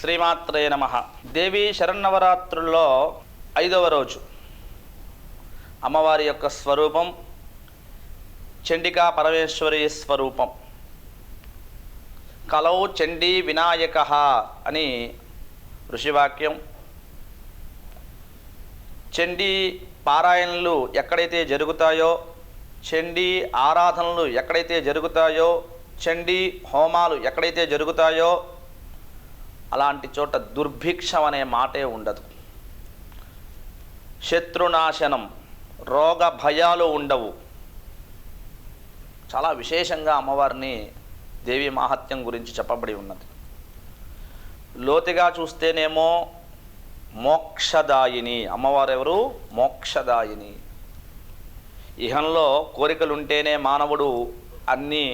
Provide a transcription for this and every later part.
శ్రీమాత్రే నమః. దేవి శరన్నవరాత్రుల్లో 5వ రోజు అమ్మవారి యొక్క స్వరూపం చండికా పరమేశ్వరి స్వరూపం. కలౌ చండీ వినాయక అని ఋషివాక్యం. చండీ పారాయణలు ఎక్కడైతే జరుగుతాయో, చండీ ఆరాధనలు ఎక్కడైతే జరుగుతాయో, చండీ హోమాలు ఎక్కడైతే జరుగుతాయో అలాంటి చోట దుర్భిక్షం అనే మాటే ఉండదు. శత్రునాశనం, రోగ భయాలు ఉండవు. చాలా విశేషంగా అమ్మవారిని దేవి మాహాత్మ్యం గురించి చెప్పబడి ఉన్నది. లోతుగా చూస్తేనేమో మోక్షదాయిని. అమ్మవారు ఎవరు? మోక్షదాయిని. ఇహంలో కోరికలుంటేనే మానవుడు అన్నీ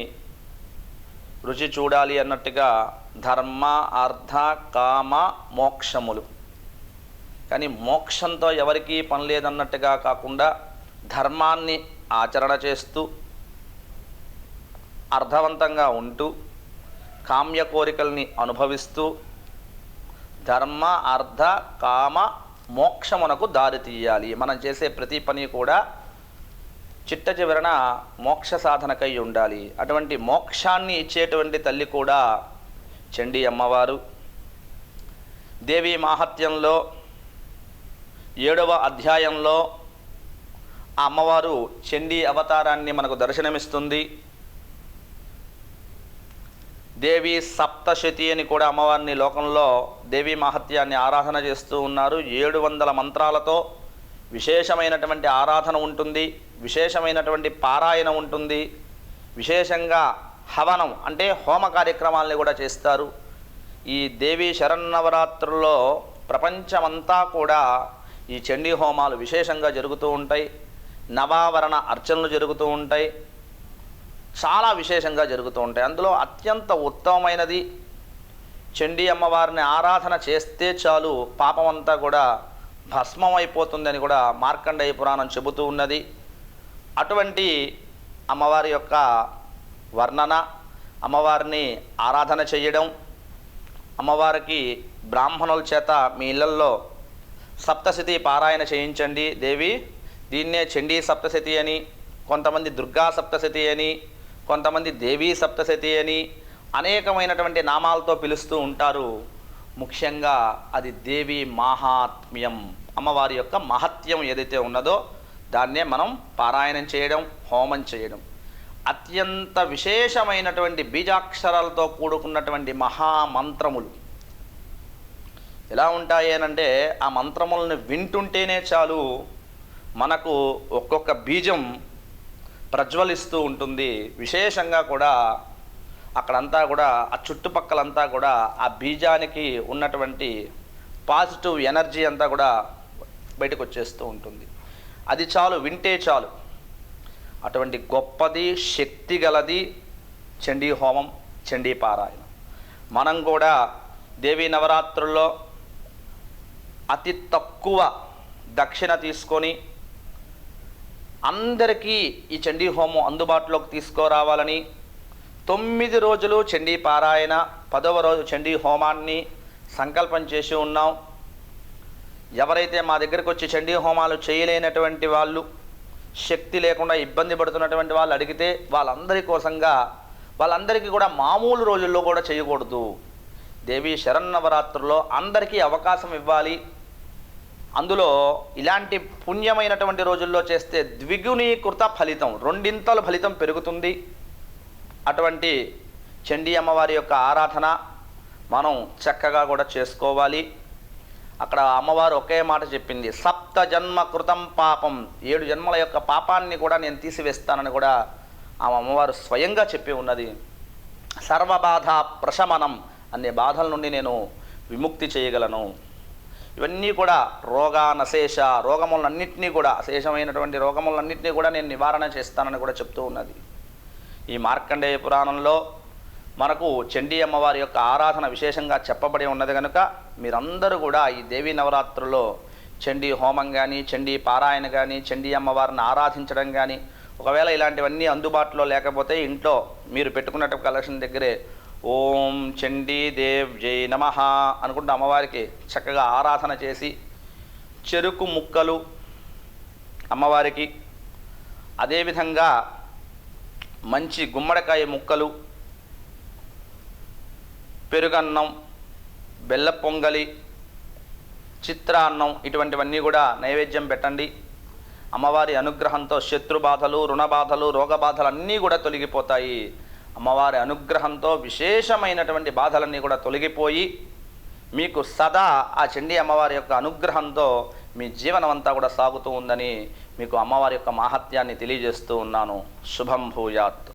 రుచి చూడాలి అన్నట్టుగా ధర్మ అర్థ కామ మోక్షములు. కానీ మోక్షంతో ఎవరికీ పని లేదన్నట్టుగా కాకుండా ధర్మాన్ని ఆచరణ చేస్తూ అర్థవంతంగా ఉంటూ కామ్య కోరికల్ని అనుభవిస్తూ ధర్మ అర్థ కామ మోక్షమునకు దారి తీయాలి. మనం చేసే ప్రతి పని కూడా చిట్ట చివరన మోక్ష సాధనకై ఉండాలి. అటువంటి మోక్షాన్ని ఇచ్చేటువంటి తల్లి కూడా చండీ అమ్మవారు. దేవి మాహాత్మ్యంలో 7వ అధ్యాయంలో ఆ అమ్మవారు చండీ అవతారాన్ని మనకు దర్శనమిస్తుంది. దేవి సప్తశతి అని కూడా అమ్మవారిని లోకంలో దేవి మహత్యాన్ని ఆరాధన చేస్తూ ఉన్నారు. 700 మంత్రాలతో విశేషమైనటువంటి ఆరాధన ఉంటుంది, విశేషమైనటువంటి పారాయణ ఉంటుంది, విశేషంగా హవనం అంటే హోమ కార్యక్రమాలని కూడా చేస్తారు. ఈ దేవి శరన్నవరాత్రుల్లో ప్రపంచమంతా కూడా ఈ చండీ హోమాలు విశేషంగా జరుగుతూ ఉంటాయి. నవావరణ అర్చనలు జరుగుతూ ఉంటాయి. చాలా విశేషంగా జరుగుతూ ఉంటాయి. అందులో అత్యంత ఉత్తమమైనది చండీ అమ్మవారిని ఆరాధన చేస్తే చాలు పాపమంతా కూడా భస్మం అయిపోతుందని కూడా మార్కండేయ పురాణం చెబుతూ ఉన్నది. అటువంటి అమ్మవారి యొక్క వర్ణన, అమ్మవారిని ఆరాధన చేయడం, అమ్మవారికి బ్రాహ్మణుల చేత మీ ఇళ్లల్లో సప్తశతి పారాయణ చేయించండి. దేవి దీన్నే చండీ సప్తశతి అని, కొంతమంది దుర్గా సప్తశతి అని, కొంతమంది దేవీ సప్తశతి అని అనేకమైనటువంటి నామాలతో పిలుస్తూ ఉంటారు. ముఖ్యంగా అది దేవి మాహాత్మ్యం, అమ్మవారి యొక్క మహత్యం ఏదైతే ఉన్నదో దాన్నే మనం పారాయణం చేయడం, హోమం చేయడం. అత్యంత విశేషమైనటువంటి బీజాక్షరాలతో కూడుకున్నటువంటి మహామంత్రములు ఎలా ఉంటాయి అనంటే ఆ మంత్రములను వింటుంటేనే చాలు మనకు ఒక్కొక్క బీజం ప్రజ్వలిస్తూ ఉంటుంది. విశేషంగా కూడా అక్కడంతా కూడా ఆ చుట్టుపక్కలంతా కూడా ఆ బీజానికి ఉన్నటువంటి పాజిటివ్ ఎనర్జీ అంతా కూడా బయటకు వచ్చేస్తూ ఉంటుంది. అది చాలు, వింటే చాలు. అటువంటి గొప్పది, శక్తి గలది చండీ హోమం, చండీ పారాయణం. మనం కూడా దేవీ నవరాత్రుల్లో అతి తక్కువ దక్షిణ తీసుకొని అందరికీ ఈ చండీ హోమం అందుబాటులోకి తీసుకురావాలని 9 రోజులు చండీ పారాయణ, 10వ రోజు చండీ హోమాన్ని సంకల్పం చేసి ఉన్నాం. ఎవరైతే మా దగ్గరికి వచ్చి చండీ హోమాలు చేయలేనటువంటి వాళ్ళు, శక్తి లేకుండా ఇబ్బంది పడుతున్నటువంటి వాళ్ళు అడిగితే వాళ్ళందరి కోసంగా వాళ్ళందరికీ కూడా మామూలు రోజుల్లో కూడా చేయకూడదు. దేవి శరన్నవరాత్రుల్లో అందరికీ అవకాశం ఇవ్వాలి. అందులో ఇలాంటి పుణ్యమైనటువంటి రోజుల్లో చేస్తే ద్విగుణీకృత ఫలితం, 2 ఫలితం పెరుగుతుంది. అటువంటి చండీ అమ్మవారి యొక్క ఆరాధన మనం చక్కగా కూడా చేసుకోవాలి. అక్కడ అమ్మవారు ఒకే మాట చెప్పింది, 7 జన్మ కృతం పాపం, 7 జన్మల యొక్క పాపాన్ని కూడా నేను తీసివేస్తానని కూడా ఆ అమ్మవారు స్వయంగా చెప్పి ఉన్నది. సర్వబాధ ప్రశమనం, అనే బాధల నుండి నేను విముక్తి చేయగలను. ఇవన్నీ కూడా రోగానశేష, రోగములన్నింటినీ కూడా, అశేషమైనటువంటి రోగములన్నింటినీ కూడా నేను నివారణ చేస్తానని కూడా చెప్తూ ఉన్నది. ఈ మార్కండేయ పురాణంలో మనకు చండీ అమ్మవారి యొక్క ఆరాధన విశేషంగా చెప్పబడి ఉన్నది కనుక మీరందరూ కూడా ఈ దేవీ నవరాత్రుల్లో చండీ హోమం కానీ, చండీ పారాయణ కానీ, చండీ అమ్మవారిని ఆరాధించడం కానీ, ఒకవేళ ఇలాంటివన్నీ అందుబాటులో లేకపోతే ఇంట్లో మీరు పెట్టుకున్నట్టు కలెక్షన్ దగ్గరే ఓం చండీదేవ్యై నమః అనుకుంటూ అమ్మవారికి చక్కగా ఆరాధన చేసి చెరుకు ముక్కలు అమ్మవారికి, అదేవిధంగా మంచి గుమ్మడికాయ ముక్కలు, పెరుగన్నం, బెల్ల పొంగలి, చిత్రాన్నం ఇటువంటివన్నీ కూడా నైవేద్యం పెట్టండి. అమ్మవారి అనుగ్రహంతో శత్రుబాధలు, రుణబాధలు, రోగబాధలు అన్నీ కూడా తొలగిపోతాయి. అమ్మవారి అనుగ్రహంతో విశేషమైనటువంటి బాధలన్నీ కూడా తొలగిపోయి మీకు సదా ఆ చండీ అమ్మవారి యొక్క అనుగ్రహంతో మీ జీవనం అంతా కూడా సాగుతూ ఉందని మీకు అమ్మవారి యొక్క మాహాత్యాన్ని తెలియజేస్తూ ఉన్నాను. శుభం భూయాత్.